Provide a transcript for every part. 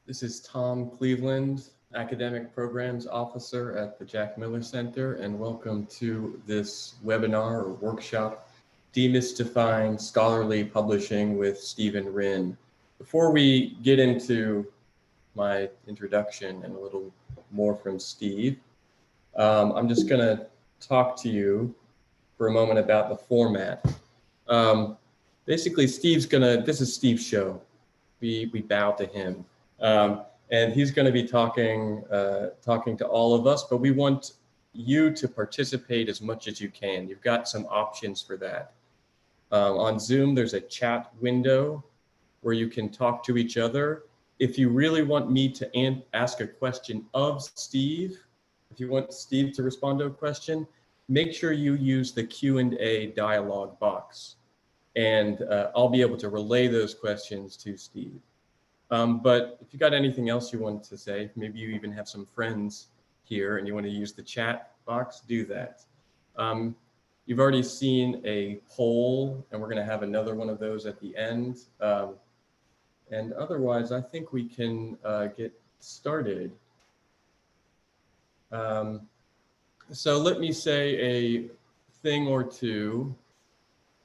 This is Tom Cleveland, Academic Programs Officer at the Jack Miller Center, and welcome to this webinar or workshop, Demystifying Scholarly Publishing with Stephen Wrinn. Before we get into my introduction and a little more from Steve, I'm just going to talk to you for a moment about the format. Basically, this is Steve's show. We bow to him. And he's going to be talking to all of us, but we want you to participate as much as you can. You've got some options for that. On Zoom, there's a chat window where you can talk to each other. If you really want me to ask a question of Steve, if you want Steve to respond to a question, make sure you use the Q&A dialog box, and I'll be able to relay those questions to Steve. But if you got anything else you want to say, maybe you even have some friends here and you want to use the chat box, do that. You've already seen a poll, and we're going to have another one of those at the end. And otherwise, I think we can get started. So let me say a thing or two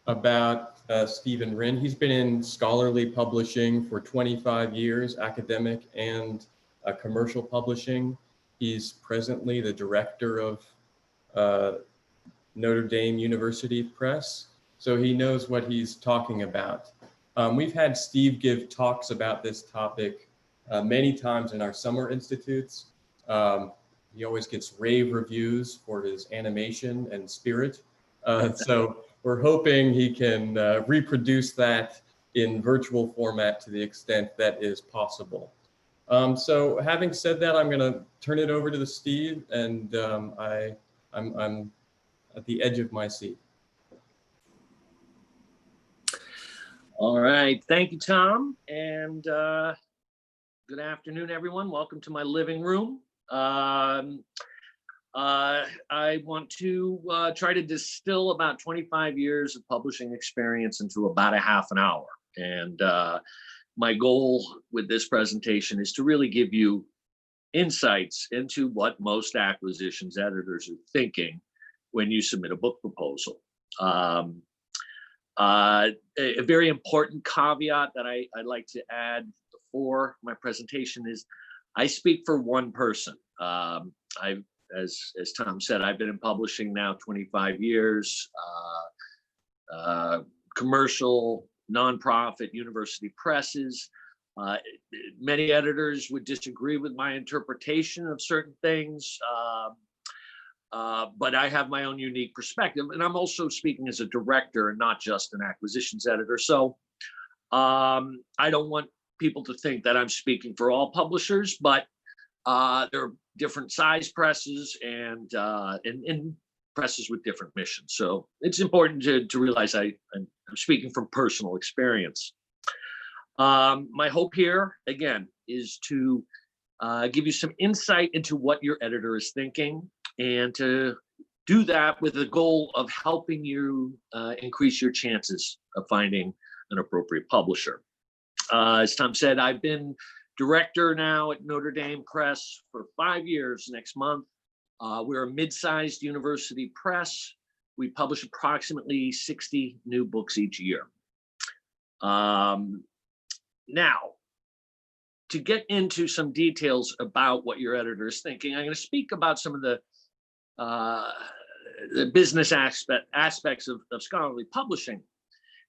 about Stephen Wrinn. He's been in scholarly publishing for 25 years, academic and commercial publishing. He's presently the director of Notre Dame University Press, so he knows what he's talking about. We've had Steve give talks about this topic many times in our summer institutes. He always gets rave reviews for his animation and spirit. So we're hoping he can reproduce that in virtual format to the extent that is possible. So having said that, I'm going to turn it over to Steve, and I'm at the edge of my seat. All right, thank you, Tom, and good afternoon, everyone. Welcome to my living room. I want to try to distill about 25 years of publishing experience into about a half an hour. And my goal with this presentation is to really give you insights into what most acquisitions editors are thinking when you submit a book proposal. A very important caveat that I'd like to add before my presentation is I speak for one person. As Tom said, I've been in publishing now 25 years, commercial, nonprofit, university presses. Many editors would disagree with my interpretation of certain things, but I have my own unique perspective, and I'm also speaking as a director and not just an acquisitions editor. So I don't want people to think that I'm speaking for all publishers, but there are different size presses and presses with different missions. So it's important to realize I'm speaking from personal experience. My hope here, again, is to give you some insight into what your editor is thinking, and to do that with the goal of helping you increase your chances of finding an appropriate publisher. As Tom said, I've been director now at Notre Dame Press for 5 years next month. We're a mid-sized university press. We publish approximately 60 new books each year. Now, to get into some details about what your editor is thinking, I'm going to speak about some of the business aspects of scholarly publishing.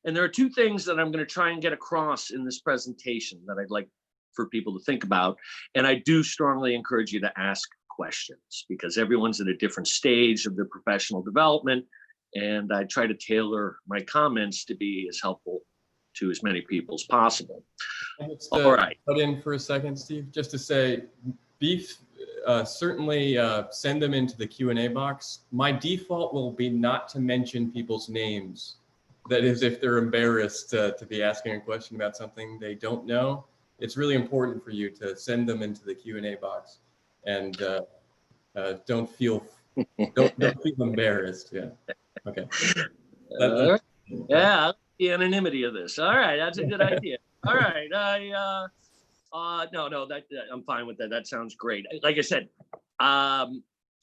And there are two things that I'm going to try and get across in this presentation that I'd like for people to think about. And I do strongly encourage you to ask questions, because everyone's at a different stage of their professional development. And I try to tailor my comments to be as helpful to as many people as possible. All right. Put in for a second, Steve, just to say, certainly send them into the Q&A box. My default will be not to mention people's names. That is, if they're embarrassed to be asking a question about something they don't know. It's really important for you to send them into the Q&A box, and don't feel embarrassed. Yeah. Okay. Yeah, the anonymity of this. All right, that's a good idea. All right, No, I'm fine with that. That sounds great. Like I said,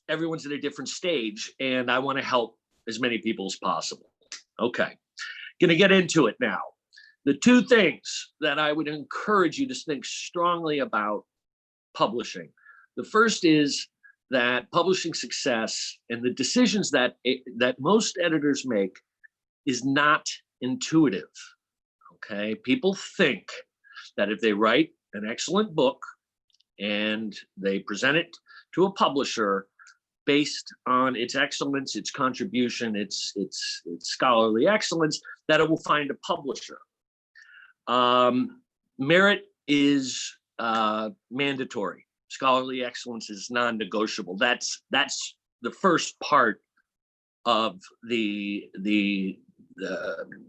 everyone's at a different stage, and I want to help as many people as possible. Okay, gonna get into it now. The two things that I would encourage you to think strongly about publishing. The first is that publishing success and the decisions that most editors make is not intuitive. Okay, people think that if they write an excellent book and they present it to a publisher based on its excellence, its contribution, its scholarly excellence, that it will find a publisher. Merit is mandatory. Scholarly excellence is non-negotiable. That's the first part of the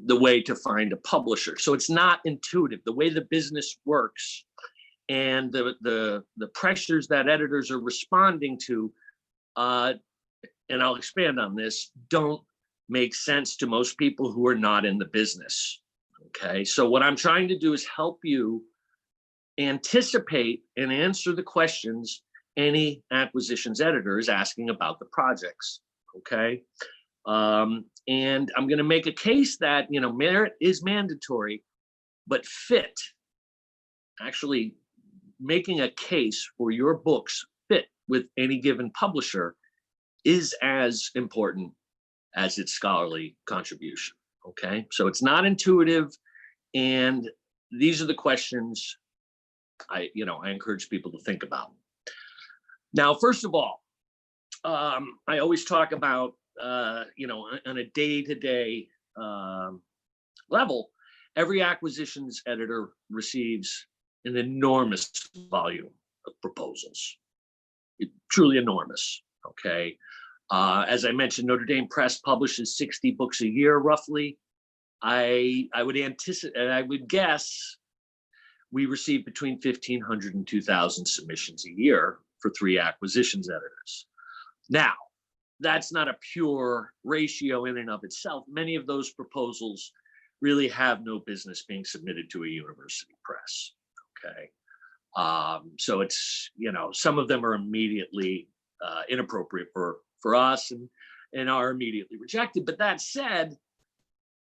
way to find a publisher. So it's not intuitive. The way the business works and the pressures that editors are responding to, and I'll expand on this, don't make sense to most people who are not in the business. Okay, so what I'm trying to do is help you anticipate and answer the questions any acquisitions editor is asking about the projects. Okay, and I'm going to make a case that, you know, merit is mandatory, but fit, actually making a case for your books fit with any given publisher, is as important as its scholarly contribution. Okay, so it's not intuitive, and these are the questions I encourage people to think about. Now, first of all, I always talk about, on a day-to-day level, every acquisitions editor receives an enormous volume of proposals. Truly enormous. Okay. As I mentioned, Notre Dame Press publishes 60 books a year, roughly. I would anticipate, and I would guess, we receive between 1,500 and 2,000 submissions a year for 3 acquisitions editors. Now, that's not a pure ratio in and of itself. Many of those proposals really have no business being submitted to a university press. Okay. So it's, some of them are immediately inappropriate for us and are immediately rejected. But that said,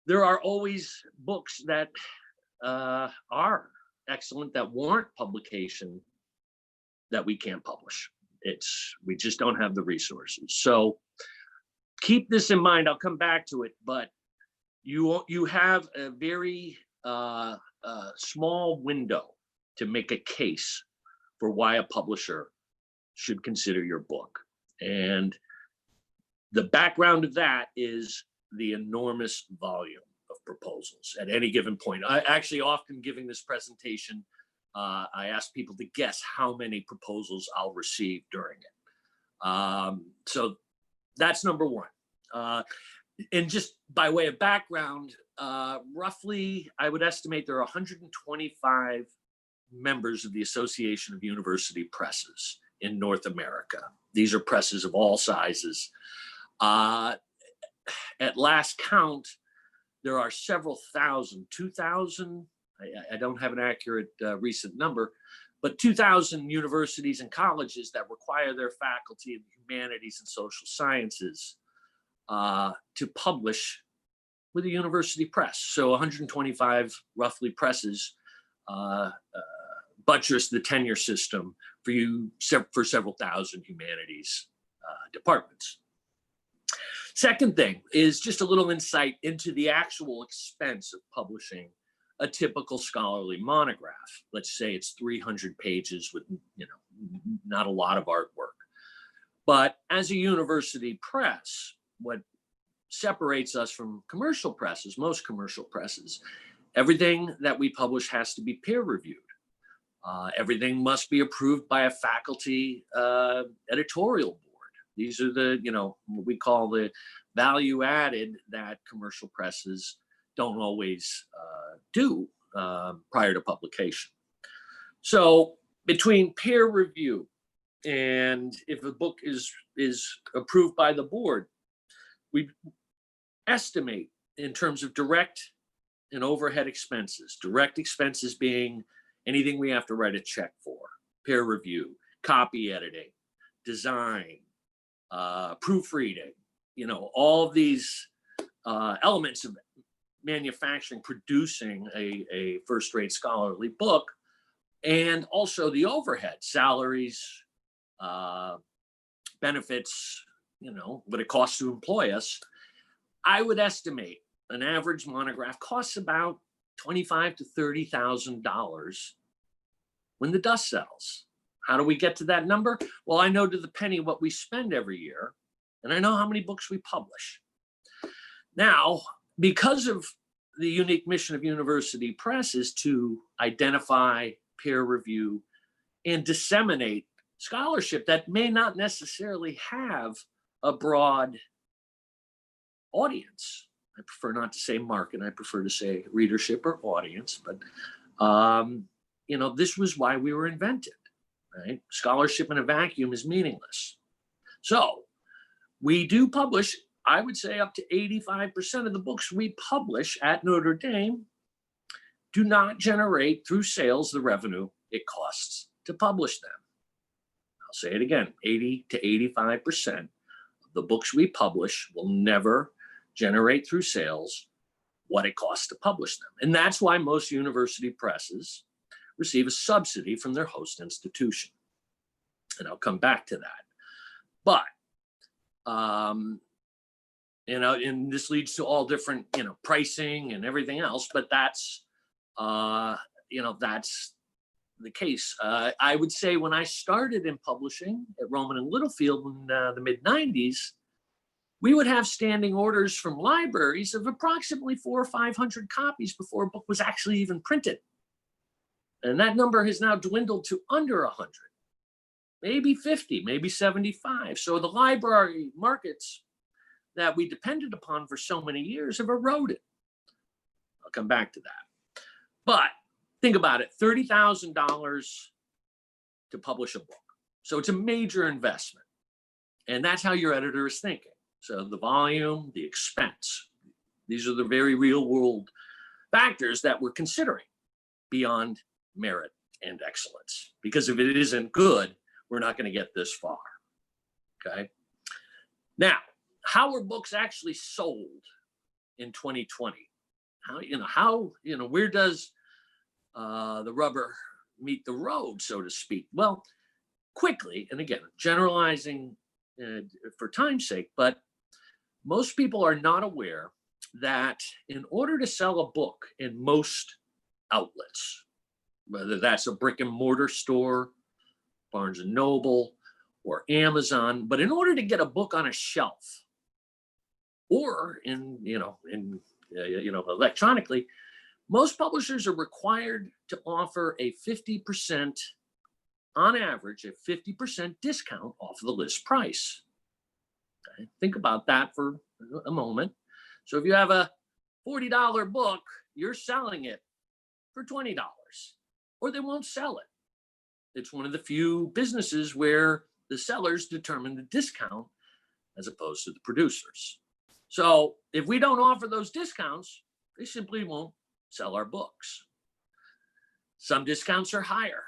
there are always books that are excellent, that warrant publication, that we can't publish. We just don't have the resources. So keep this in mind. I'll come back to it, but you have a very small window to make a case for why a publisher should consider your book. And the background of that is the enormous volume of proposals at any given point. I actually, often giving this presentation, I ask people to guess how many proposals I'll receive during it. So that's number one. And just by way of background, roughly, I would estimate there are 125 members of the Association of University Presses in North America. These are presses of all sizes. At last count, there are several thousand, 2,000, I don't have an accurate recent number, but 2,000 universities and colleges that require their faculty in the humanities and social sciences to publish with a university press. So 125 roughly presses buttress the tenure system for several thousand humanities departments. Second thing is just a little insight into the actual expense of publishing a typical scholarly monograph. Let's say it's 300 pages with, not a lot of artwork. But as a university press, what separates us from commercial presses, most commercial presses, everything that we publish has to be peer reviewed. Everything must be approved by a faculty editorial board. These are what we call the value added that commercial presses don't always do prior to publication. So between peer review and if a book is approved by the board, we estimate in terms of direct and overhead expenses, direct expenses being anything we have to write a check for, peer review, copy editing, design, proofreading, all of these elements of manufacturing, producing a first-rate scholarly book, and also the overhead, salaries, benefits, what it costs to employ us. I would estimate an average monograph costs about $25,000 to $30,000 when the dust settles. How do we get to that number? Well, I know to the penny what we spend every year, and I know how many books we publish. Now, because of the unique mission of University Press is to identify, peer review, and disseminate scholarship that may not necessarily have a broad audience. I prefer not to say market. I prefer to say readership or audience. But, this was why we were invented, right? Scholarship in a vacuum is meaningless. So we do publish, I would say up to 85% of the books we publish at Notre Dame do not generate through sales the revenue it costs to publish them. I'll say it again, 80 to 85% of the books we publish will never generate through sales what it costs to publish them. And that's why most university presses receive a subsidy from their host institution. And I'll come back to that. But, and this leads to all different, pricing and everything else, but that's, that's the case. I would say when I started in publishing at Rowman and Littlefield in the mid-90s, we would have standing orders from libraries of approximately 400 or 500 copies before a book was actually even printed. And that number has now dwindled to under 100, maybe 50, maybe 75. So the library markets that we depended upon for so many years have eroded. I'll come back to that. But think about it, $30,000 to publish a book. So it's a major investment. And that's how your editor is thinking. So the volume, the expense, these are the very real world factors that we're considering beyond merit and excellence. Because if it isn't good, we're not going to get this far. Okay. Now, how are books actually sold in 2020? Where does the rubber meet the road, so to speak? Well, quickly, and again, generalizing for time's sake, but most people are not aware that in order to sell a book in most outlets, whether that's a brick and mortar store, Barnes and Noble, or Amazon, but in order to get a book on a shelf, or electronically, most publishers are required to offer a 50%, on average, a 50% discount off of the list price. Okay? Think about that for a moment. So if you have a $40 book, you're selling it for $20, or they won't sell it. It's one of the few businesses where the sellers determine the discount as opposed to the producers. So if we don't offer those discounts, they simply won't sell our books. Some discounts are higher,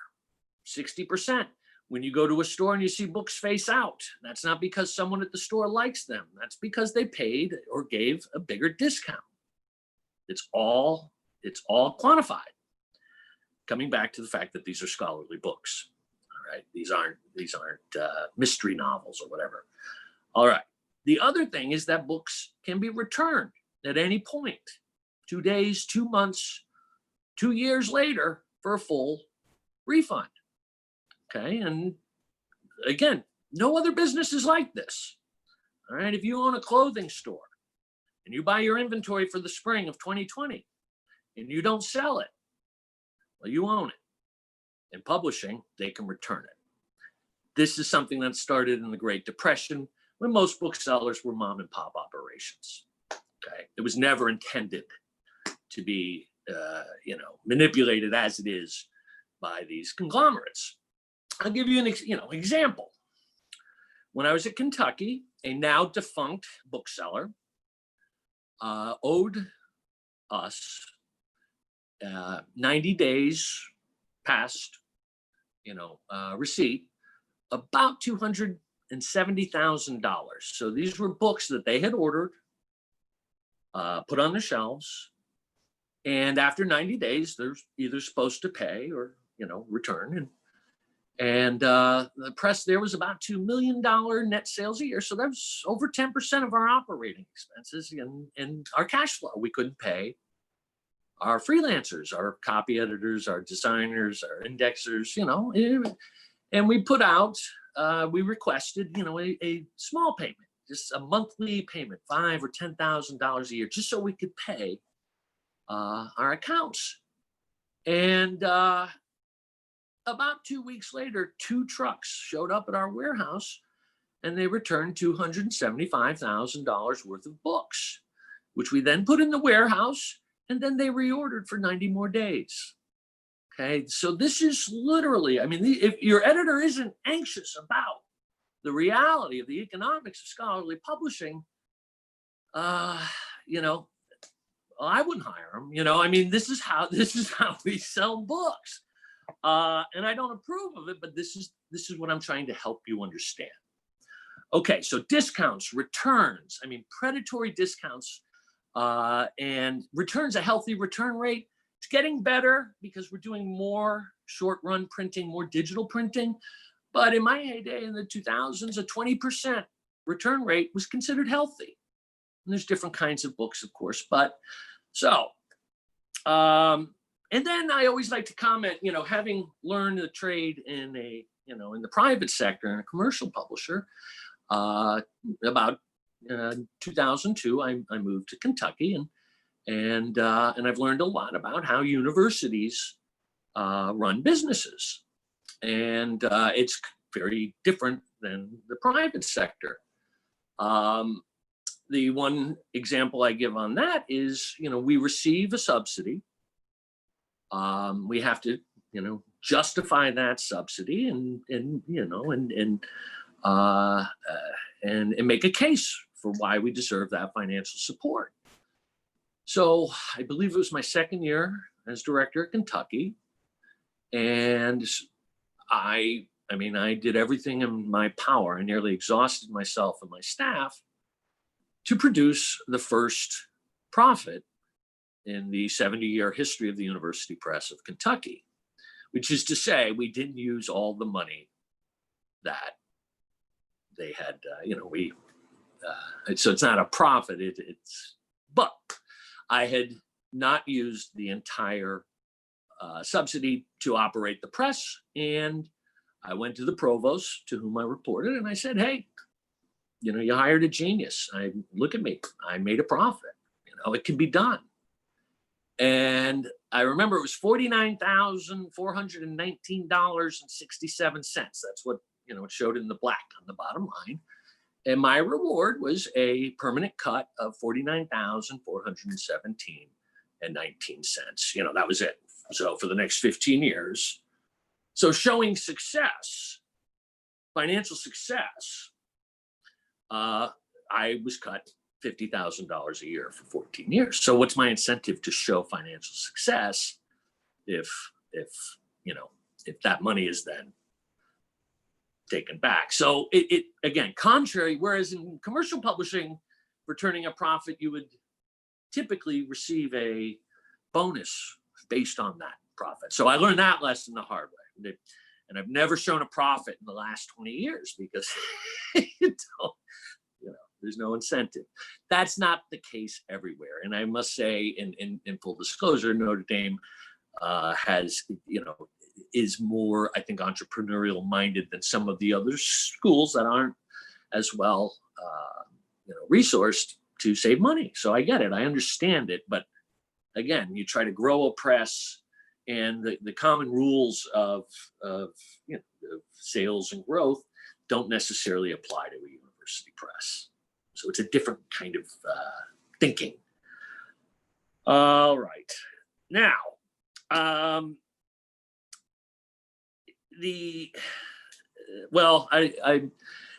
60%. When you go to a store and you see books face out, that's not because someone at the store likes them. That's because they paid or gave a bigger discount. It's all quantified. Coming back to the fact that these are scholarly books. All right, these aren't mystery novels or whatever. All right. The other thing is that books can be returned at any point, 2 days, 2 months, 2 years later for a full refund. Okay, and again, no other business is like this. All right, if you own a clothing store and you buy your inventory for the spring of 2020 and you don't sell it, well, you own it. In publishing, they can return it. This is something that started in the Great Depression when most booksellers were mom and pop operations. Okay, it was never intended to be, manipulated as it is by these conglomerates. I'll give you an example. When I was at Kentucky, a now defunct bookseller owed us 90 days past, receipt, about $270,000. So these were books that they had ordered, put on the shelves, and after 90 days, they're either supposed to pay or, return. And the press there was about $2 million net sales a year. So that was over 10% of our operating expenses and our cash flow. We couldn't pay our freelancers, our copy editors, our designers, our indexers, and we put out, we requested, a small payment, just a monthly payment, $5,000 or $10,000 a year, just so we could pay our accounts. And about 2 weeks later, 2 trucks showed up at our warehouse and they returned $275,000 worth of books, which we then put in the warehouse, and then they reordered for 90 more days. Okay, so this is literally, if your editor isn't anxious about the reality of the economics of scholarly publishing, I wouldn't hire them. This is how we sell books. And I don't approve of it, but this is what I'm trying to help you understand. Okay, so discounts, returns, predatory discounts, and returns, a healthy return rate. It's getting better because we're doing more short run printing, more digital printing. But in my heyday in the 2000s, a 20% return rate was considered healthy. And there's different kinds of books, of course, but so, and then I always like to comment, having learned the trade in in the private sector and a commercial publisher, about 2002, I moved to Kentucky, and I've learned a lot about how universities run businesses, and it's very different than the private sector. The one example I give on that is, we receive a subsidy. We have to, justify that subsidy and make a case for why we deserve that financial support. So I believe it was my second year as director at Kentucky, and I did everything in my power. I nearly exhausted myself and my staff to produce the first profit in the 70-year history of the University Press of Kentucky, which is to say we didn't use all the money that they had, so it's not a profit, but I had not used the entire subsidy to operate the press. And I went to the provost, to whom I reported, and I said, hey, you hired a genius. Look at me, I made a profit. It can be done. And I remember it was $49,419.67. That's what, it showed in the black on the bottom line. And my reward was a permanent cut of $49,417.19. That was it. So for the next 15 years. So showing success, financial success, I was cut $50,000 a year for 14 years. So what's my incentive to show financial success if that money is then taken back? So it again, contrary, whereas in commercial publishing, for turning a profit, you would typically receive a bonus based on that profit. So I learned that lesson the hard way. And I've never shown a profit in the last 20 years because there's no incentive. That's not the case everywhere. And I must say, in full disclosure, Notre Dame has, is more, I think, entrepreneurial minded than some of the other schools that aren't as well, resourced to save money. So I get it, I understand it. But again, you try to grow a press, and the common rules of sales and growth don't necessarily apply to a university press. So it's a different kind of thinking. All right. Now, I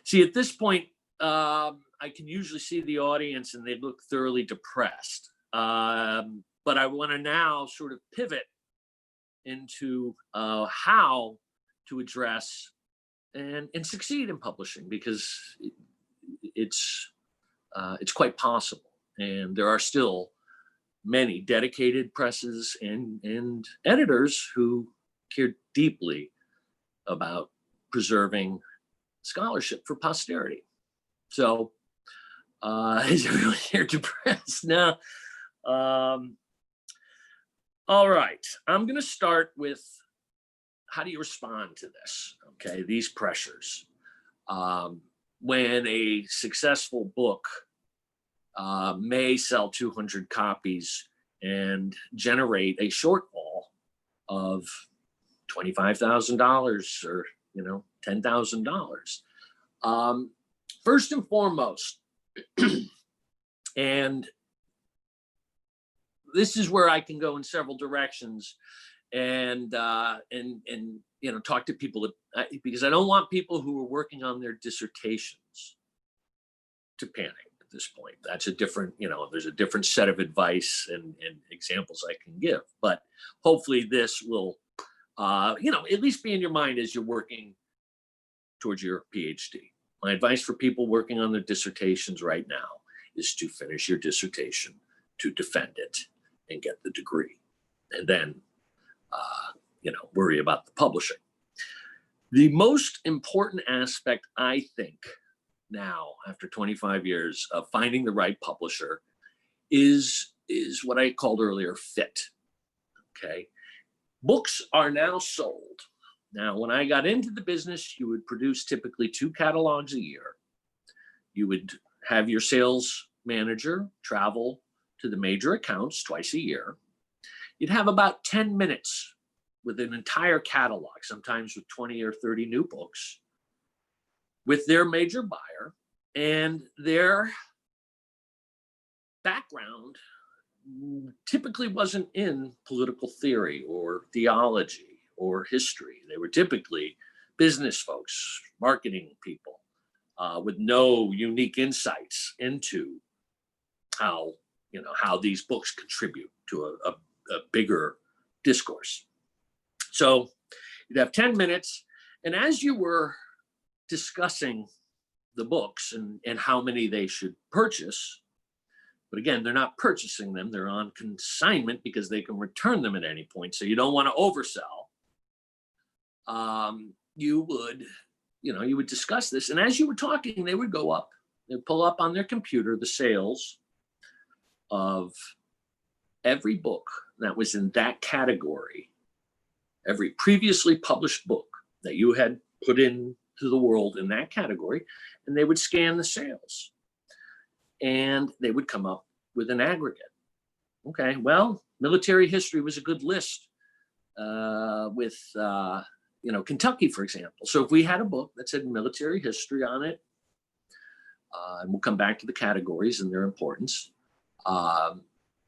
see at this point, I can usually see the audience and they look thoroughly depressed. But I want to now sort of pivot into how to address and succeed in publishing, because it's quite possible. And there are still many dedicated presses and editors who care deeply about preserving scholarship for posterity. So is everyone here depressed? No. All right, I'm going to start with how do you respond to this? Okay, these pressures. When a successful book may sell 200 copies and generate a shortfall of $25,000 or $10,000. First and foremost, and this is where I can go in several directions, and talk to people because I don't want people who are working on their dissertations to panic at this point. That's a different, there's a different set of advice and examples I can give, but hopefully this will, at least be in your mind as you're working towards your PhD. My advice for people working on their dissertations right now is to finish your dissertation, to defend it, and get the degree, and then, worry about the publishing. The most important aspect, I think, now after 25 years of finding the right publisher is what I called earlier fit. Okay, books are now sold. Now, when I got into the business, you would produce typically 2 catalogs a year. You would have your sales manager travel to the major accounts twice a year. You'd have about 10 minutes with an entire catalog, sometimes with 20 or 30 new books, with their major buyer, and their background typically wasn't in political theory or theology or history. They were typically business folks, marketing people, with no unique insights into how these books contribute to a bigger discourse. So you'd have 10 minutes, and as you were discussing the books and how many they should purchase, but again, they're not purchasing them, they're on consignment because they can return them at any point, so you don't want to oversell. You would discuss this, and as you were talking, they would go up, they'd pull up on their computer the sales of every book that was in that category, every previously published book that you had put into the world in that category, and they would scan the sales, and they would come up with an aggregate. Okay, well, military history was a good list with Kentucky, for example. So if we had a book that said military history on it, and we'll come back to the categories and their importance,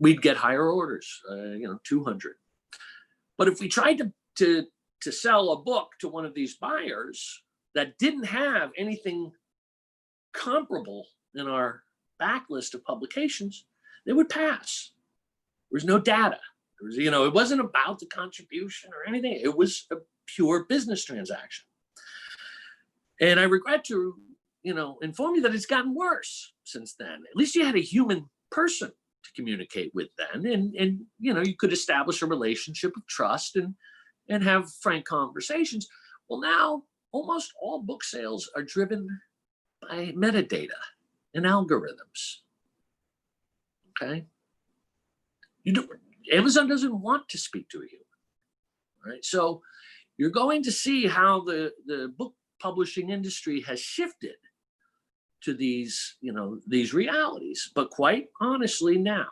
we'd get higher orders, 200. But if we tried to sell a book to one of these buyers that didn't have anything comparable in our backlist of publications, they would pass. There was no data. There was, it wasn't about the contribution or anything. It was a pure business transaction. And I regret to, inform you that it's gotten worse since then. At least you had a human person to communicate with then, and you could establish a relationship of trust and have frank conversations. Well, now almost all book sales are driven by metadata and algorithms. Okay, Amazon doesn't want to speak to a human, right? So you're going to see how the book publishing industry has shifted to these realities. But quite honestly now,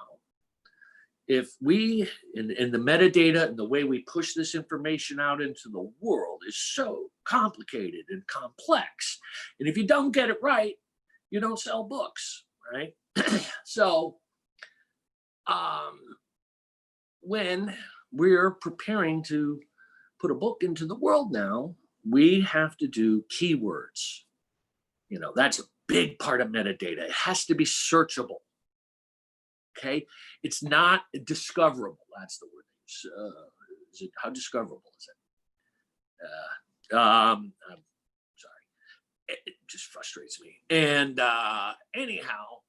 if we, in the metadata and the way we push this information out into the world is so complicated and complex, and if you don't get it right, you don't sell books, right? So when we're preparing to put a book into the world now, we have to do keywords. That's a big part of metadata. It has to be searchable. Okay, it's not discoverable. That's the word. Is it, how discoverable is it? I'm sorry. It just frustrates me. And anyhow,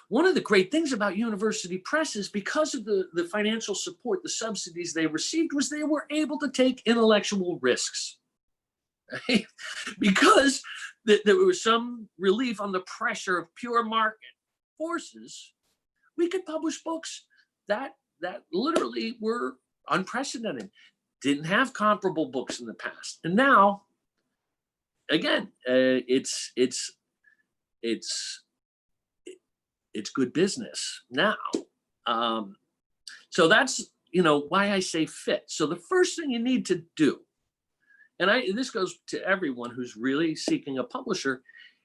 one of the great things about university presses, because of the financial support, the subsidies they received, was they were able to take intellectual risks. Right? Because there was some relief on the pressure of pure market forces, we could publish books that literally were unprecedented, didn't have comparable books in the past. And now, again, it's good business now. So that's, why I say fit. So the first thing you need to do, and this goes to everyone who's really seeking a publisher,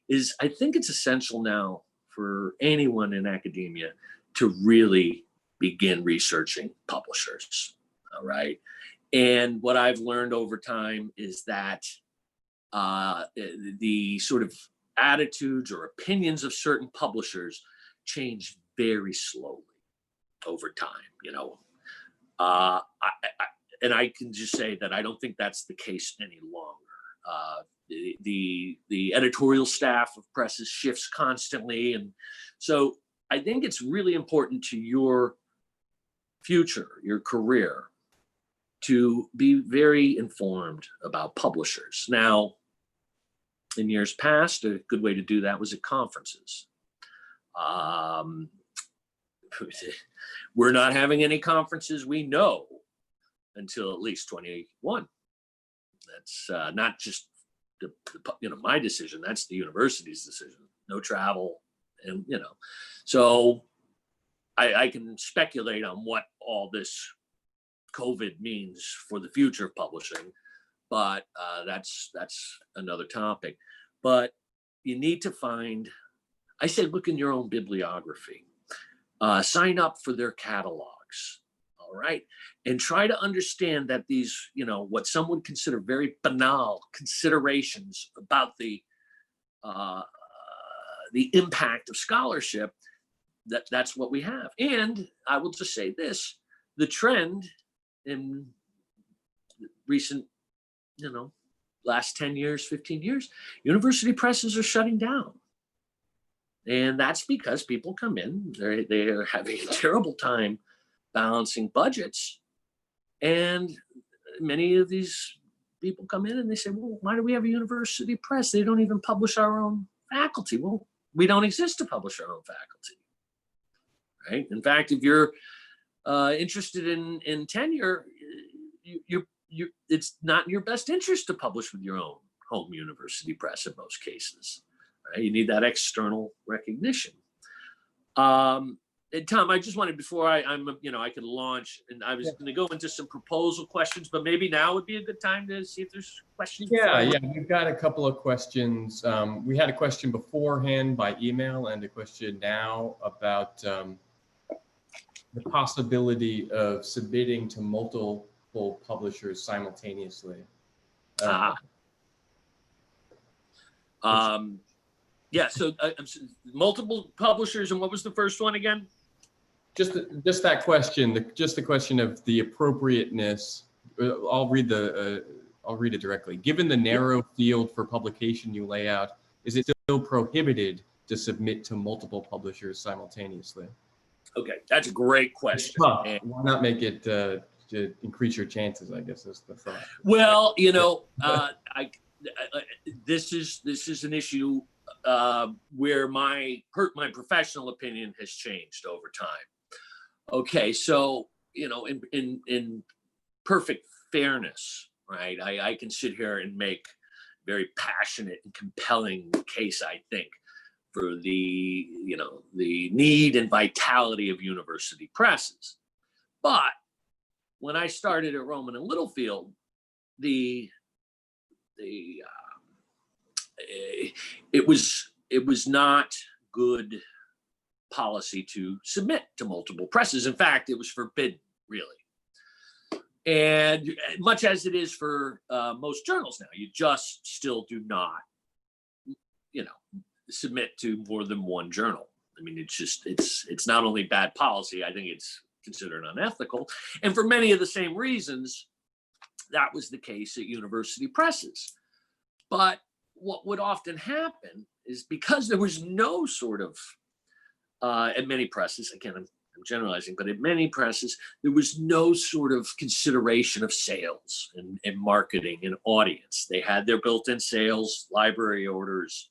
is I think it's essential now for anyone in academia to really begin researching publishers. All right. And what I've learned over time is that the sort of attitudes or opinions of certain publishers change very slowly over time. And I can just say that I don't think that's the case any longer. The editorial staff of presses shifts constantly, and so I think it's really important to your future, your career, to be very informed about publishers. Now, in years past, a good way to do that was at conferences. We're not having any conferences, we know, until at least 2021. That's not just my decision. That's the university's decision. No travel, and so I can speculate on what all this COVID means for the future of publishing, but that's another topic. But you need to find, I say, look in your own bibliography, sign up for their catalogs, all right? And try to understand that these, what some would consider very banal considerations about the impact of scholarship, that's what we have. And I will just say this, the trend in recent, last 10 years, 15 years, university presses are shutting down. And that's because people come in, they're having a terrible time balancing budgets. And many of these people come in and they say, well, why do we have a university press? They don't even publish our own faculty. Well, we don't exist to publish our own faculty, right? In fact, if you're interested in tenure, it's not in your best interest to publish with your own home university press in most cases, right? You need that external recognition. And Tom, I just wanted, before I can launch, and I was going to go into some proposal questions, but maybe now would be a good time to see if there's questions. Yeah, we've got a couple of questions. We had a question beforehand by email and a question now about the possibility of submitting to multiple publishers simultaneously. Yeah, so multiple publishers, and what was the first one again? Just that question, just the question of the appropriateness. I'll read it directly. Given the narrow field for publication you lay out, is it still prohibited to submit to multiple publishers simultaneously? Okay, that's a great question. Why not make it to increase your chances, I guess is the thought. Well, this is an issue where my professional opinion has changed over time. Okay, so in perfect fairness, right? I can sit here and make very passionate and compelling case, I think, for the need and vitality of university presses. But when I started at Rowman and Littlefield, it was not good policy to submit to multiple presses. In fact, it was forbidden, really. And much as it is for most journals now, you just still do not, submit to more than one journal. I mean, it's not only bad policy, I think it's considered unethical. And for many of the same reasons, that was the case at university presses. But what would often happen is because there was no sort of, at many presses, again, I'm generalizing, but at many presses, there was no sort of consideration of sales and marketing and audience. They had their built-in sales, library orders.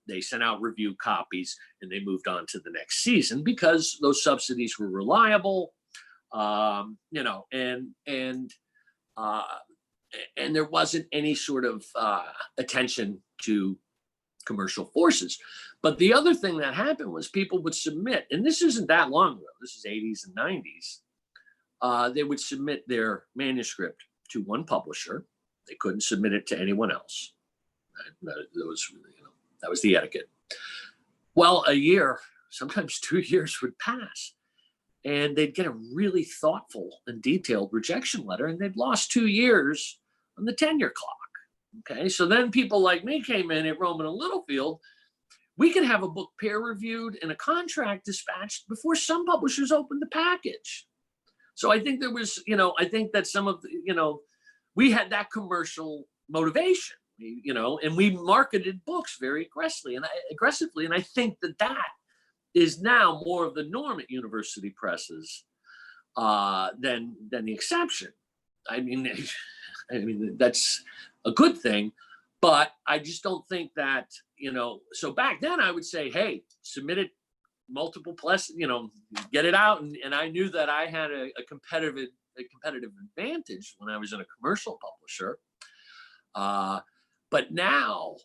They sent out review copies and they moved on to the next season because those subsidies were reliable, you know, and there wasn't any sort of attention to commercial forces. But the other thing that happened was people would submit, and this isn't that long ago, this is 80s and 90s, they would submit their manuscript to one publisher. They couldn't submit it to anyone else. That was the etiquette. Well, a year, sometimes 2 years would pass, and they'd get a really thoughtful and detailed rejection letter, and they'd lost 2 years on the tenure clock. Okay, so then people like me came in at Rowman and Littlefield. We could have a book peer reviewed and a contract dispatched before some publishers opened the package. So I think there was, you know, I think that some of the, you know, we had that commercial motivation, you know, and we marketed books very aggressively. And I think that that is now more of the norm at university presses than the exception. I mean, that's a good thing, but I just don't think that, you know, so back then I would say, hey, submit it multiple plus, you know, get it out. And I knew that I had a competitive advantage when I was in a commercial publisher. But now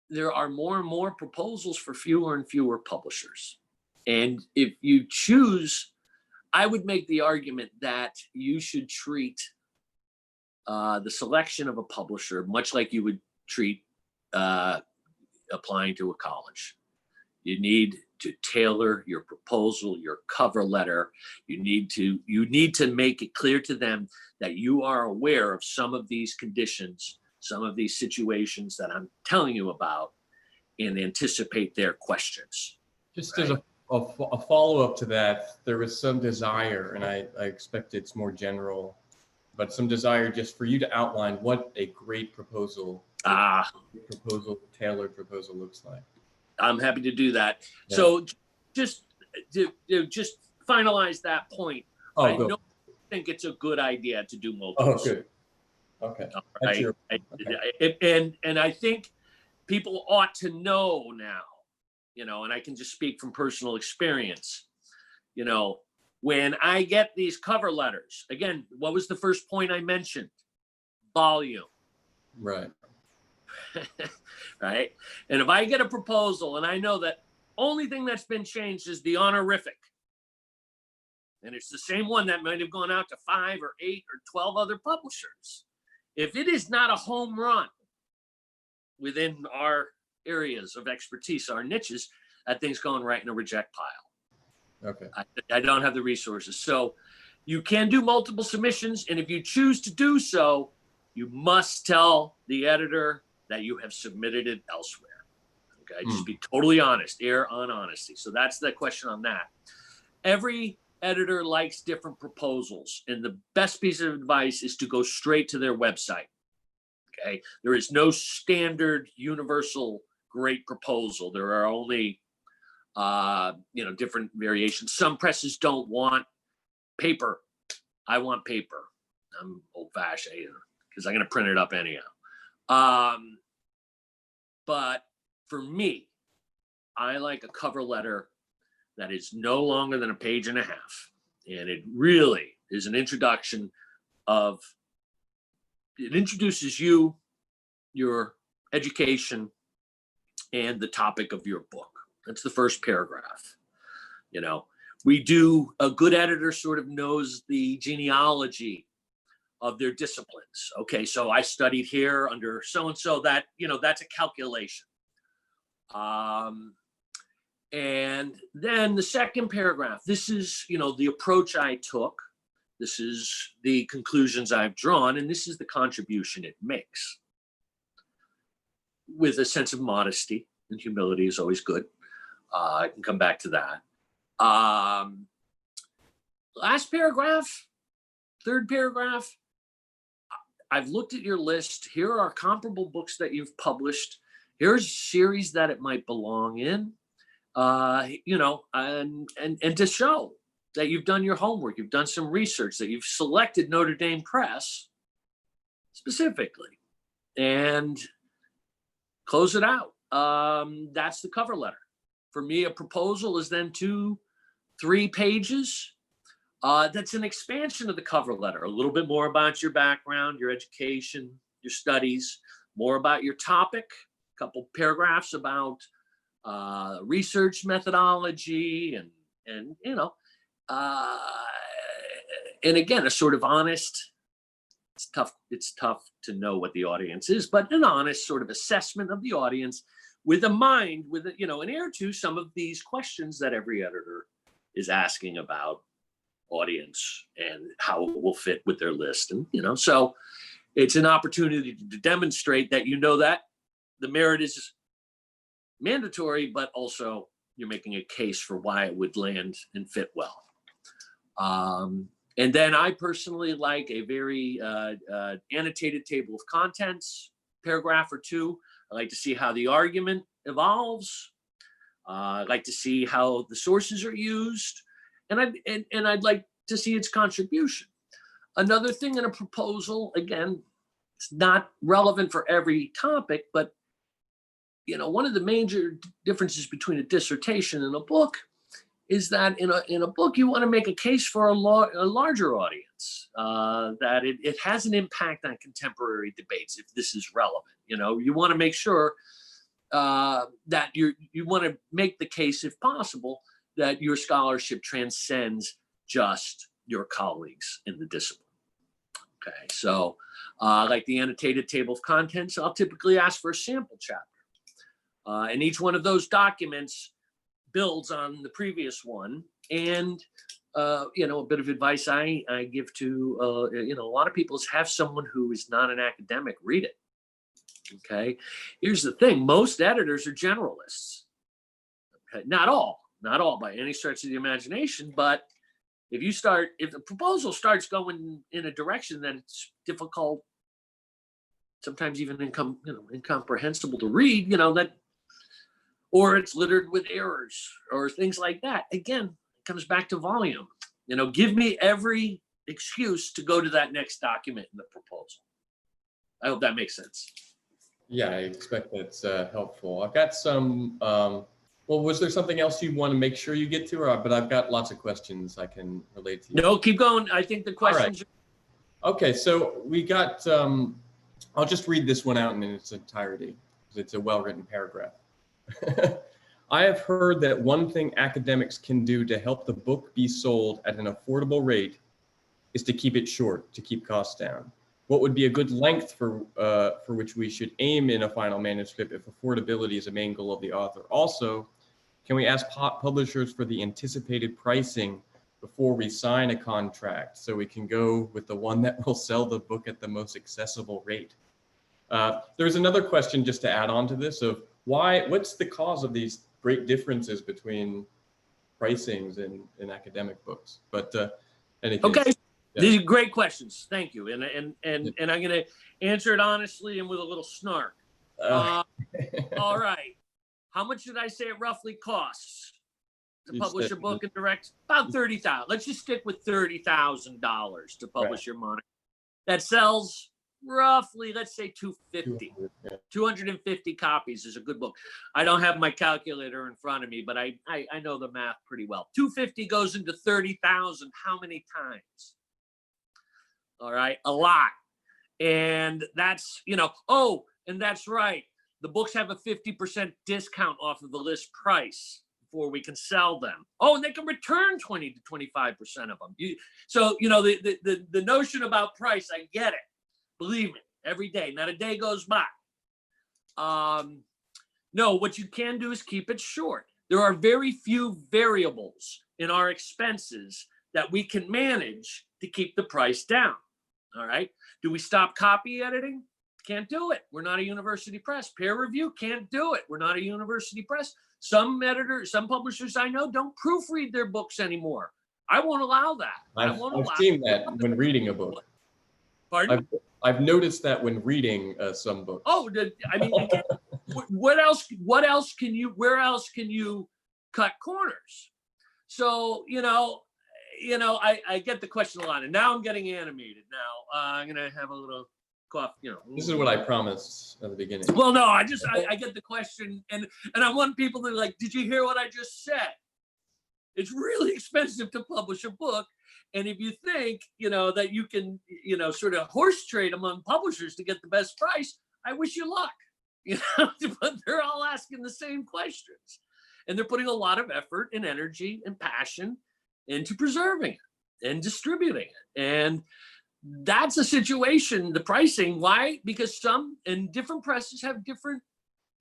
there are more and more proposals for fewer and fewer publishers. And if you choose, I would make the argument that you should treat the selection of a publisher much like you would treat applying to a college. You need to tailor your proposal, your cover letter. You need to make it clear to them that you are aware of some of these conditions, some of these situations that I'm telling you about, and anticipate their questions. Just right? As a follow-up to that, there was some desire, and I expect it's more general, but some desire just for you to outline what a great proposal, tailored proposal looks like. I'm happy to do that. Yeah. So just finalize that point. I don't think it's a good idea to do multiple. Oh, good. Okay. Right? Okay. And I think people ought to know now, you know, and I can just speak from personal experience, you know, when I get these cover letters, again, what was the first point I mentioned? Volume. Right. Right. And if I get a proposal and I know that only thing that's been changed is the honorific, and it's the same one that might have gone out to 5 or 8 or 12 other publishers, if it is not a home run within our areas of expertise, our niches, that thing's going right in a reject pile. Okay. I don't have the resources. So you can do multiple submissions. And if you choose to do so, you must tell the editor that you have submitted it elsewhere. Okay. Just be totally honest, err on honesty. So that's the question on that. Every editor likes different proposals. And the best piece of advice is to go straight to their website. Okay. There is no standard universal great proposal. There are only different variations. Some presses don't want paper. I want paper. I'm old-fashioned because I'm going to print it up anyhow. But for me, I like a cover letter that is no longer than a page and a half. And it really is an introduction of, it introduces you, your education, and the topic of your book. That's the first paragraph. You know, a good editor sort of knows the genealogy of their disciplines. Okay, so I studied here under so-and-so, that, you know, that's a calculation. And then the second paragraph, this is, you know, the approach I took. This is the conclusions I've drawn, and this is the contribution it makes. With a sense of modesty, and humility is always good. I can come back to that. Last paragraph, third paragraph. I've looked at your list. Here are comparable books that you've published. Here's series that it might belong in. You know, and to show that you've done your homework, you've done some research, that you've selected Notre Dame Press specifically, and close it out. That's the cover letter. For me, a proposal is then 2-3 pages. That's an expansion of the cover letter, a little bit more about your background, your education, your studies, more about your topic, a couple paragraphs about research methodology, and you know, and again, a sort of honest, it's tough to know what the audience is, but an honest sort of assessment of the audience with a mind, with, you know, an ear to some of these questions that every editor is asking about audience and how it will fit with their list. And, you know, so it's an opportunity to demonstrate that, you know, that the merit is mandatory, but also you're making a case for why it would land and fit well. And then I personally like a very annotated table of contents, paragraph or two. I like to see how the argument evolves. I'd like to see how the sources are used, and I'd like to see its contribution. Another thing in a proposal, again, it's not relevant for every topic, but you know, one of the major differences between a dissertation and a book is that in a book, you want to make a case for a larger audience, that it has an impact on contemporary debates, if this is relevant. You know, you want to make sure that you want to make the case, if possible, that your scholarship transcends just your colleagues in the discipline. Okay, so like the annotated table of contents, I'll typically ask for a sample chapter. And each one of those documents builds on the previous one. And, you know, a bit of advice I give to, you know, a lot of people is have someone who is not an academic read it. Okay. Here's the thing. Most editors are generalists. Okay? Not all by any stretch of the imagination, but if the proposal starts going in a direction that it's difficult, sometimes even incomprehensible to read, you know, that, or it's littered with errors or things like that. Again, it comes back to volume. You know, give me every excuse to go to that next document in the proposal. I hope that makes sense. Yeah, I expect that's helpful. I've got some, well, was there something else you want to make sure you get to, but I've got lots of questions I can relate to you. No, keep going. I think the questions. All right. Okay, so we got, I'll just read this one out in its entirety, because it's a well-written paragraph. I have heard that one thing academics can do to help the book be sold at an affordable rate is to keep it short, to keep costs down. What would be a good length for which we should aim in a final manuscript if affordability is a main goal of the author? Also, can we ask publishers for the anticipated pricing before we sign a contract so we can go with the one that will sell the book at the most accessible rate? There's another question just to add on to this of what's the cause of these great differences between pricings in academic books? But okay, yeah. These are great questions. Thank you. And I'm going to answer it honestly and with a little snark. All right. How much did I say it roughly costs to publish a book and direct? About $30,000. Let's just stick with $30,000 to publish your monograph. That sells roughly, let's say 250. 250 copies is a good book. I don't have my calculator in front of me, but I know the math pretty well. 250 goes into 30,000 how many times? All right, a lot. And that's, you know, oh, and that's right. The books have a 50% discount off of the list price before we can sell them. Oh, and they can return 20 to 25% of them. So, you know, the notion about price, I get it. Believe me, every day, not a day goes by. No, what you can do is keep it short. There are very few variables in our expenses that we can manage to keep the price down. All right. Do we stop copy editing? Can't do it. We're not a university press. Peer review? Can't do it. We're not a university press. Some editors, some publishers I know don't proofread their books anymore. I won't allow that. I've seen that when reading a book. Pardon? I've noticed that when reading some books. Oh, I mean, again, where else can you cut corners? So, I get the question a lot, and now I'm getting animated. Now I'm gonna have a little cough. This is what I promised at the beginning. Well, no, I get the question, and I want people to like, did you hear what I just said? It's really expensive to publish a book, and if you think that you can sort of horse trade among publishers to get the best price, I wish you luck. But they're all asking the same questions, and they're putting a lot of effort and energy and passion into preserving it and distributing it. And that's a situation, the pricing. Why? Because some and different presses have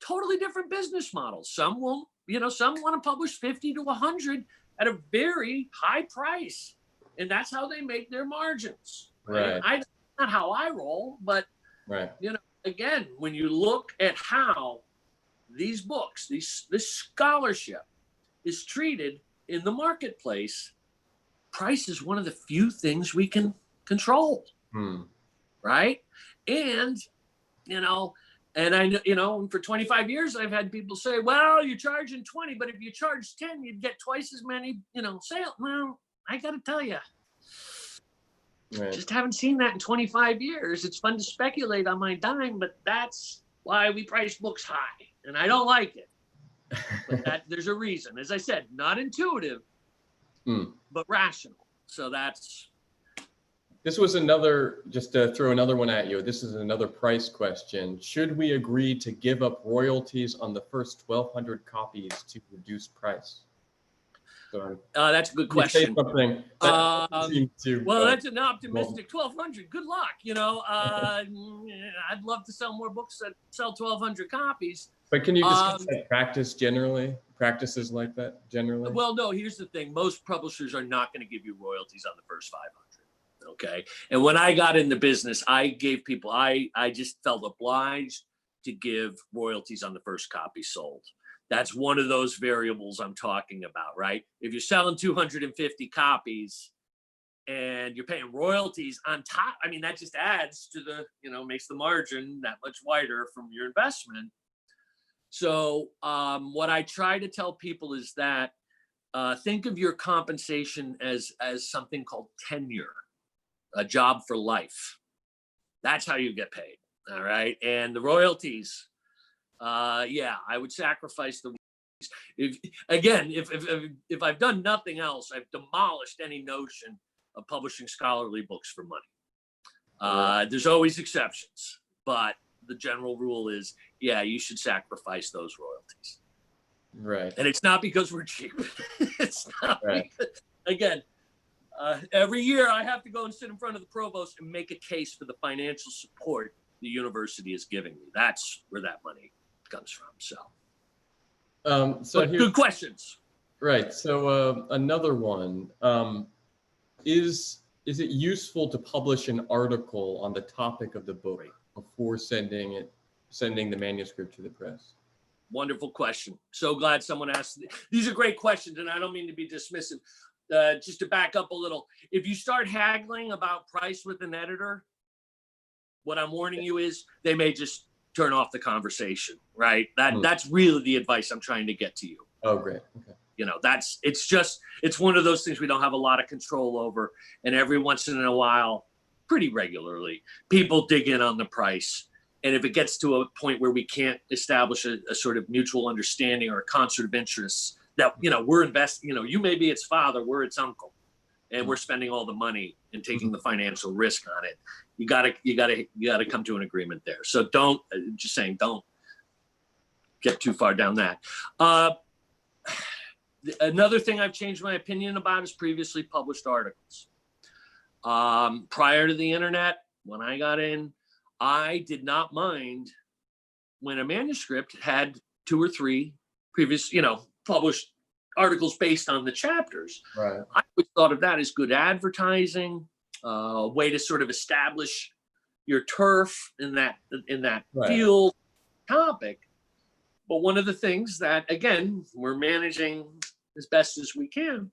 totally different business models. Some won't, some want to publish 50 to 100 at a very high price. And that's how they make their margins. Right. That's not how I roll, but right. Again, when you look at how these books, this scholarship is treated in the marketplace, price is one of the few things we can control. Right? And, and I, for 25 years, I've had people say, well, you're charging 20, but if you charge 10, you'd get twice as many, sales. Well, I got to tell you, right. Just haven't seen that in 25 years. It's fun to speculate on my dime, but that's why we price books high, and I don't like it. But there's a reason. As I said, not intuitive, but rational. So This was another, just to throw another one at you, this is another price question. Should we agree to give up royalties on the first 1,200 copies to reduce price? So, that's a good question. Something that well, that's an optimistic 1,200. Good luck. I'd love to sell more books that sell 1,200 copies. But can you discuss that practices like that generally? Well, no, here's the thing. Most publishers are not going to give you royalties on the first 500. Okay. And when I got in the business, I gave people, I just felt obliged to give royalties on the first copy sold. That's one of those variables I'm talking about, right? If you're selling 250 copies and you're paying royalties on top, I mean, that just adds to makes the margin that much wider from your investment. So what I try to tell people is that think of your compensation as something called tenure, a job for life. That's how you get paid. All right. And the royalties, I would sacrifice the. If I've done nothing else, I've demolished any notion of publishing scholarly books for money. There's always exceptions, but the general rule is, you should sacrifice those royalties. Right. And it's not because we're cheap. It's not right. Because, every year I have to go and sit in front of the provost and make a case for the financial support the university is giving me. That's where that money comes from. So good questions. Right. So another one, is it useful to publish an article on the topic of the book before sending the manuscript to the press? Wonderful question. So glad someone asked. These are great questions, and I don't mean to be dismissive. Just to back up a little, if you start haggling about price with an editor, what I'm warning you is they may just turn off the conversation, right? That's really the advice I'm trying to get to you. Oh, great. Okay. It's one of those things we don't have a lot of control over. And every once in a while, pretty regularly, people dig in on the price. And if it gets to a point where we can't establish a sort of mutual understanding or a concert of interests that, we're investing, you may be its father, we're its uncle, and we're spending all the money and taking the financial risk on it. You gotta come to an agreement there. So don't get too far down that. Another thing I've changed my opinion about is previously published articles. Prior to the internet, when I got in, I did not mind when a manuscript had 2 or 3 previous, published articles based on the chapters. Right. I always thought of that as good advertising, a way to sort of establish your turf in that right. field topic. But one of the things that, again, we're managing as best as we can,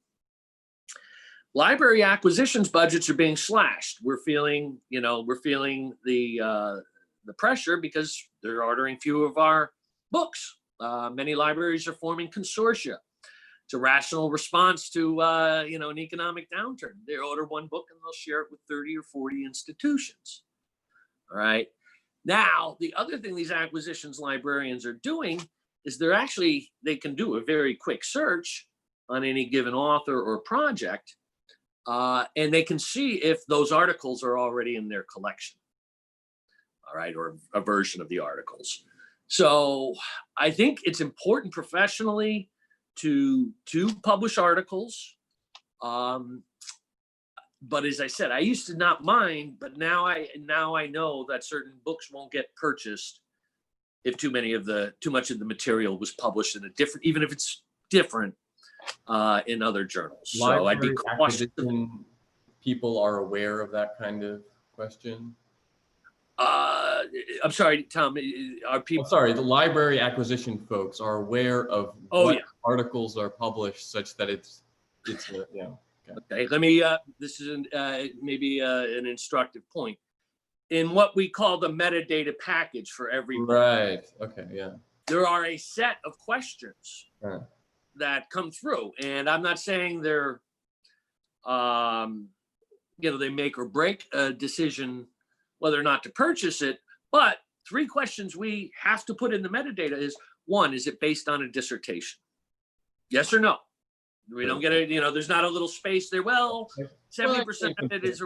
library acquisitions budgets are being slashed. We're feeling the pressure because they're ordering few of our books. Many libraries are forming consortia. It's a rational response to an economic downturn. They order one book and they'll share it with 30 or 40 institutions. All right. Now, the other thing these acquisitions librarians are doing is they can do a very quick search on any given author or project, and they can see if those articles are already in their collection, all right, or a version of the articles. So I think it's important professionally to publish articles. But as I said, I used to not mind, but now I know that certain books won't get purchased if too much of the material was published in a different, even if it's different in other journals. So I'd be cautious. People are aware of that kind of question. I'm sorry, Tom. Are people? I'm sorry. The library acquisition folks are aware of what articles are published, such that it's Okay, let me, this is maybe an instructive point. In what we call the metadata package for every book, right, okay, yeah. There are a set of questions that come through, and I'm not saying they're, they make or break a decision whether or not to purchase it, but 3 questions we have to put in the metadata is, 1, is it based on a dissertation? Yes or no? We don't get it, there's not a little space there. Well, 70% of it is,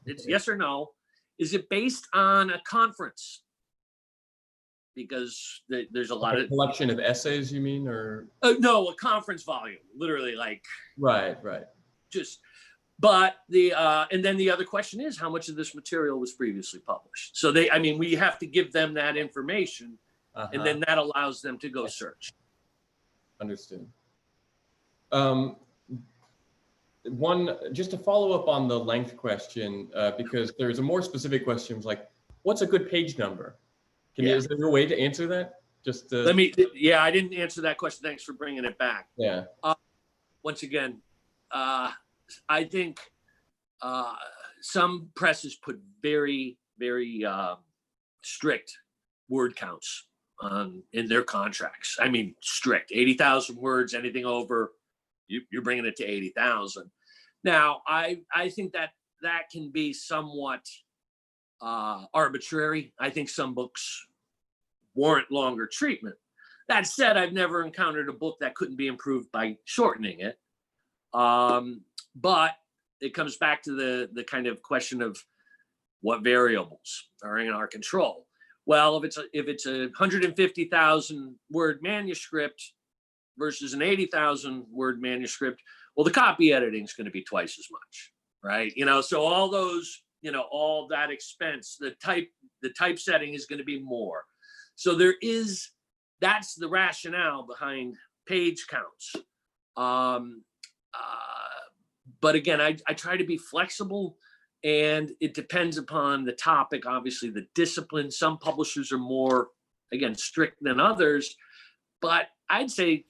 it's yes or no. Is it based on a conference? Because there's a lot of collection of essays, you mean, or? No, a conference volume, literally, like. Right. But and then the other question is, how much of this material was previously published? So we have to give them that information, and then that allows them to go search. Understood. Just to follow up on the length question, because there's a more specific question, like, what's a good page number? Is there a way to answer that? I didn't answer that question. Thanks for bringing it back. Yeah. Once again, I think some presses put very, very strict word counts in their contracts. I mean, strict, 80,000 words, anything over, you're bringing it to 80,000. Now, I think that can be somewhat arbitrary. I think some books warrant longer treatment. That said, I've never encountered a book that couldn't be improved by shortening it. But it comes back to the kind of question of what variables are in our control. Well, if it's a 150,000 word manuscript versus an 80,000 word manuscript, well, the copy editing is going to be twice as much, right? So all those, all that expense, the typesetting is going to be more. So that's the rationale behind page counts. But again, I try to be flexible, and it depends upon the topic, obviously the discipline. Some publishers are more, again, strict than others, but I'd say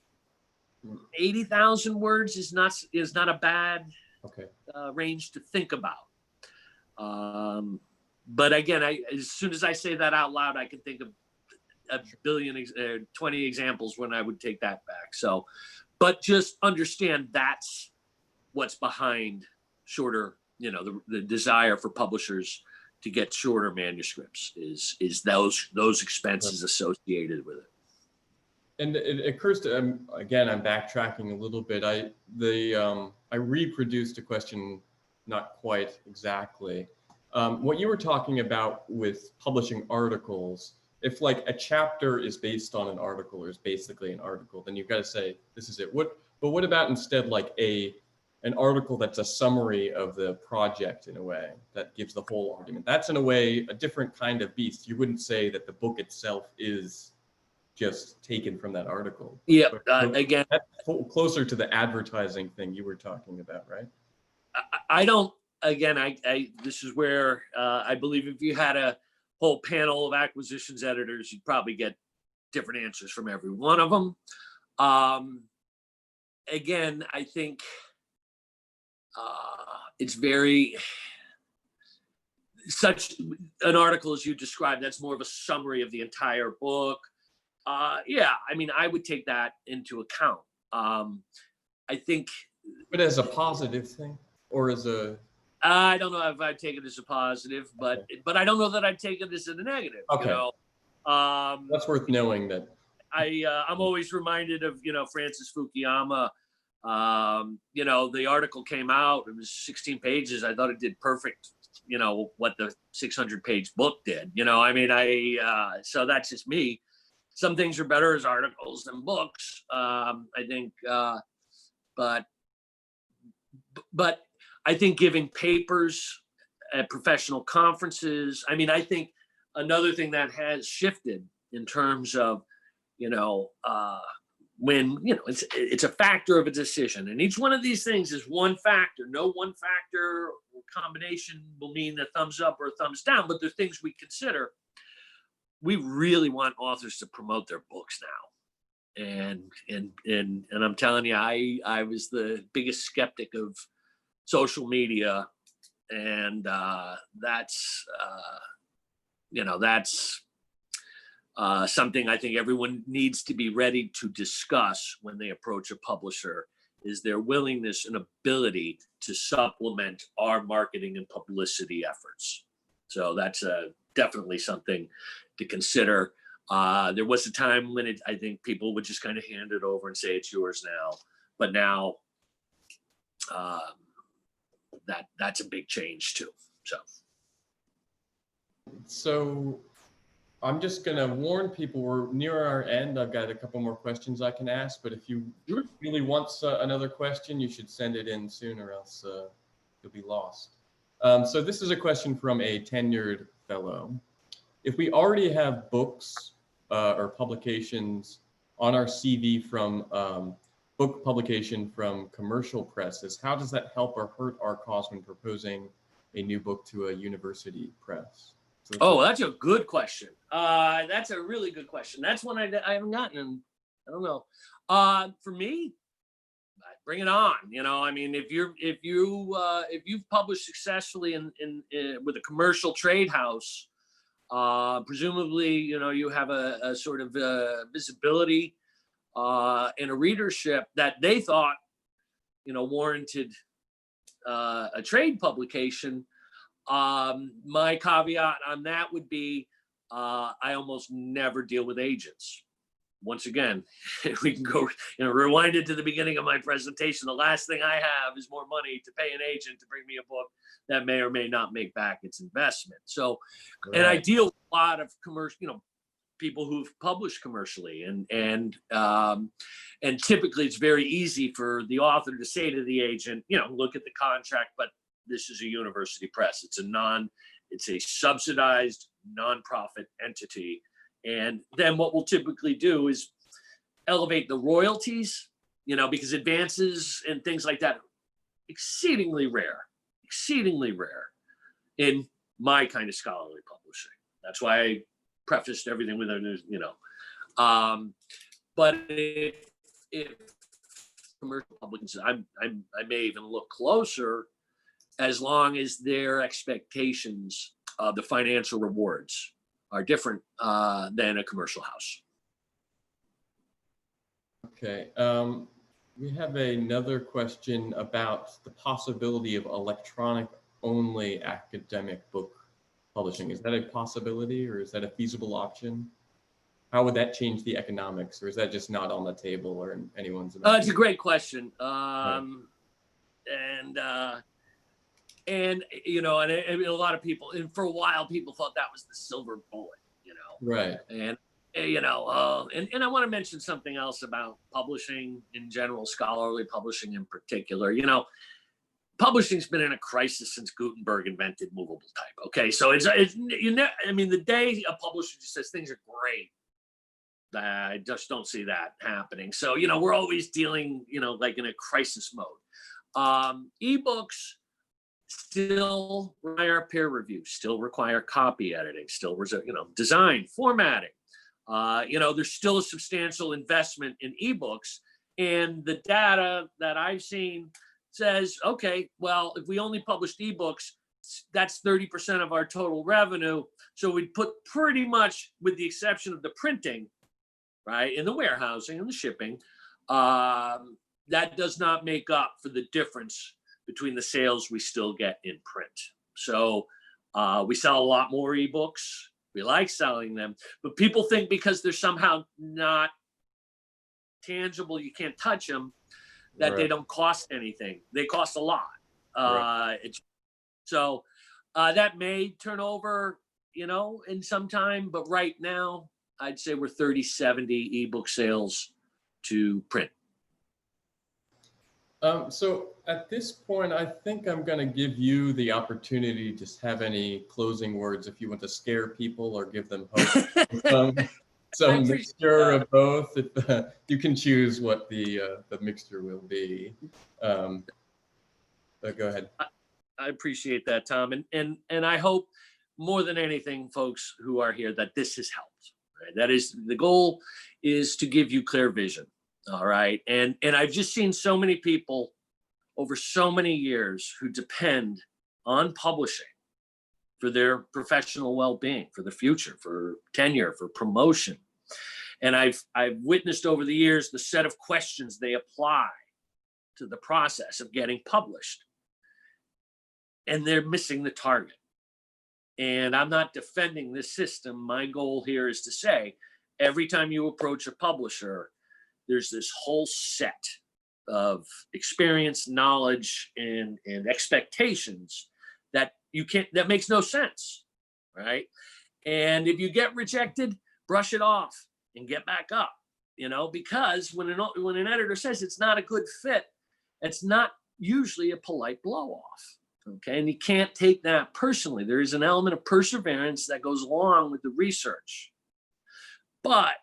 80,000 words is not a bad range to think about. But again, as soon as I say that out loud, I can think of a billion, 20 examples when I would take that back. So, but just understand that's what's behind shorter, the desire for publishers to get shorter manuscripts is those expenses associated with it. And it occurs to, again, I'm backtracking a little bit. I reproduced a question, not quite exactly. What you were talking about with publishing articles, if like a chapter is based on an article or is basically an article, then you've got to say, this is it. But what about instead like an article that's a summary of the project in a way that gives the whole argument? That's in a way a different kind of beast. You wouldn't say that the book itself is just taken from that article. Yeah, again, that's closer to the advertising thing you were talking about, right? I don't. Again, this is where I believe if you had a whole panel of acquisitions editors, you'd probably get different answers from every one of them. Again, I think it's very such an article as you described. That's more of a summary of the entire book. Yeah, I mean, I would take that into account. I think, but as a positive thing, or as a, I don't know if I'd take it as a positive, but okay. but I don't know that I'd take it as a negative. Okay. You know, that's worth knowing that. I'm always reminded of, you know, Francis Fukuyama. You know, the article came out, it was 16 pages. I thought it did perfect, you know, what the 600-page book did. You know, I mean, so that's just me. Some things are better as articles than books, I think, but I think giving papers at professional conferences, I mean, I think another thing that has shifted in terms of, you know, when, you know, it's a factor of a decision, and each one of these things is one factor. No one factor or combination will mean a thumbs up or a thumbs down, but they're things we consider. We really want authors to promote their books now, and I'm telling you, I was the biggest skeptic of social media, and that's you know, that's something I think everyone needs to be ready to discuss when they approach a publisher, is their willingness and ability to supplement our marketing and publicity efforts. So that's definitely something to consider. There was a time when I think people would just kind of hand it over and say it's yours now, but now that's a big change too. So I'm just going to warn people, we're near our end. I've got a couple more questions I can ask, but if you really want another question, you should send it in soon, or else you'll be lost. So this is a question from a tenured fellow. If we already have books or publications on our CV from book publication from commercial presses, how does that help or hurt our cause when proposing a new book to a university press? So that's a good question. That's a really good question. That's one I haven't gotten, and I don't know. For me, bring it on. You know, I mean, if you've published successfully in with a commercial trade house, presumably, you know, you have a sort of visibility and a readership that they thought, you know, warranted a trade publication. My caveat on that would be, I almost never deal with agents. Once again, we can go, you know, rewind it to the beginning of my presentation. The last thing I have is more money to pay an agent to bring me a book that may or may not make back its investment. So, right. And I deal with a lot of commercial, you know, people who've published commercially, and typically it's very easy for the author to say to the agent, you know, look at the contract, but this is a university press. It's a subsidized nonprofit entity. And then what we'll typically do is elevate the royalties, you know, because advances and things like that, exceedingly rare in my kind of scholarly publishing. That's why I prefaced everything with, you know, but if commercial publications, I may even look closer, as long as their expectations of the financial rewards are different than a commercial house. Okay. We have another question about the possibility of electronic only academic book publishing. Is that a possibility, or is that a feasible option? How would that change the economics, or is that just not on the table or in anyone's? It's a great question. Right. And you know, and a lot of people, and for a while, people thought that was the silver bullet, you know. Right. And you know, and I want to mention something else about publishing in general, scholarly publishing in particular. You know, publishing's been in a crisis since Gutenberg invented movable type. Okay, so it's you know, I mean, the day a publisher just says things are great, I just don't see that happening. So, you know, we're always dealing, you know, like in a crisis mode. Ebooks still require peer review, still require copy editing, still, you know, design, formatting. There's still a substantial investment in ebooks, and the data that I've seen says, okay, well, if we only published ebooks, that's 30% of our total revenue. So we'd put pretty much, with the exception of the printing, right, and the warehousing and the shipping, that does not make up for the difference between the sales we still get in print. So we sell a lot more ebooks. We like selling them, but people think because they're somehow not tangible, you can't touch them, that Right. they don't cost anything. They cost a lot. Right. That may turn over, in some time, but right now, I'd say we're 30-70 ebook sales to print. So at this point, I think I'm going to give you the opportunity to just have any closing words if you want to scare people or give them hope. Some mixture of both. If, you can choose what the mixture will be. But go ahead. I appreciate that, Tom, and I hope more than anything, folks who are here, that this has helped. Right? That is the goal, is to give you clear vision. All right, and I've just seen so many people over so many years who depend on publishing for their professional well-being, for the future, for tenure, for promotion. And I've witnessed over the years the set of questions they apply to the process of getting published, and they're missing the target. And I'm not defending this system. My goal here is to say, every time you approach a publisher, there's this whole set of experience, knowledge, and expectations that that makes no sense, right? And if you get rejected, brush it off and get back up, because when an editor says it's not a good fit, it's not usually a polite blow off. Okay, and you can't take that personally. There is an element of perseverance that goes along with the research, but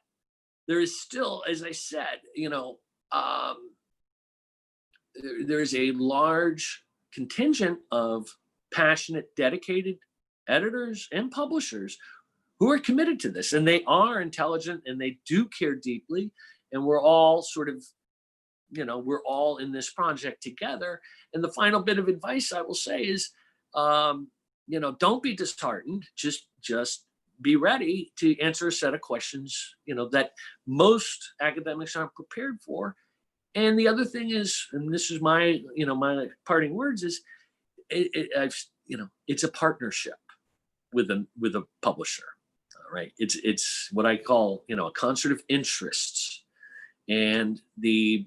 there is still, as I said, there's a large contingent of passionate, dedicated editors and publishers who are committed to this, and they are intelligent and they do care deeply, and we're all sort of, we're all in this project together. And the final bit of advice I will say is, don't be disheartened. Just be ready to answer a set of questions, that most academics aren't prepared for. And the other thing is, and this is my, my parting words, is it's a partnership with a publisher. All right. It's what I call, a concert of interests. And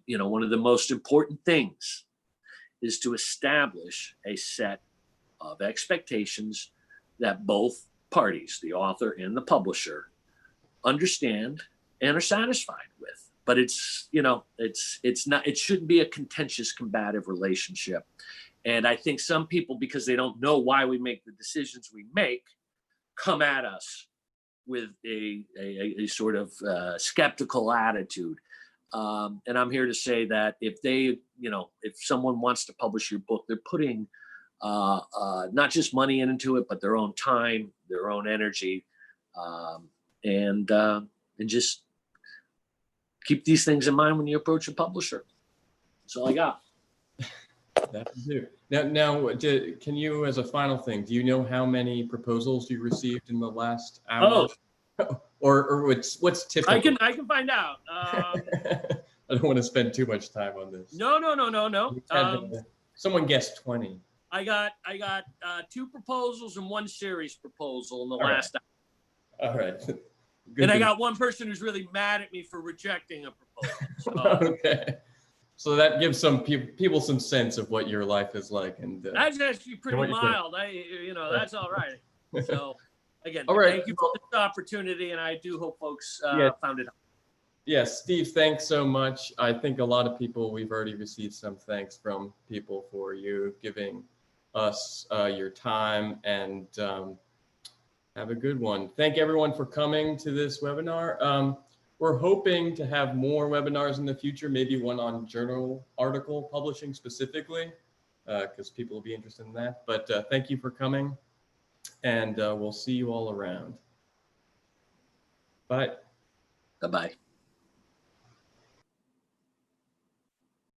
one of the most important things is to establish a set of expectations that both parties, the author and the publisher, understand and are satisfied with. But it shouldn't be a contentious, combative relationship. And I think some people, because they don't know why we make the decisions we make, come at us with a sort of skeptical attitude. And I'm here to say that if if someone wants to publish your book, they're putting not just money into it, but their own time, their own energy, and just keep these things in mind when you approach a publisher. That's all I got. That'll do. Now, can you, as a final thing, do you know how many proposals you received in the last hour? Oh. or what's typical? I can find out. I don't want to spend too much time on this. No. Someone guessed 20. I got 2 proposals and 1 series proposal in the last hour. All right. And I got 1 person who's really mad at me for rejecting a proposal. So. Okay. So that gives some people some sense of what your life is like, and that's actually pretty mild. That's all right. So again, all right. Thank you for this opportunity, and I do hope folks found it helpful. Yes, Steve, thanks so much. I think a lot of people, we've already received some thanks from people for you giving us your time, and have a good one. Thank everyone for coming to this webinar. We're hoping to have more webinars in the future, maybe one on journal article publishing specifically, because people will be interested in that. But thank you for coming, and we'll see you all around. Bye. Bye-bye.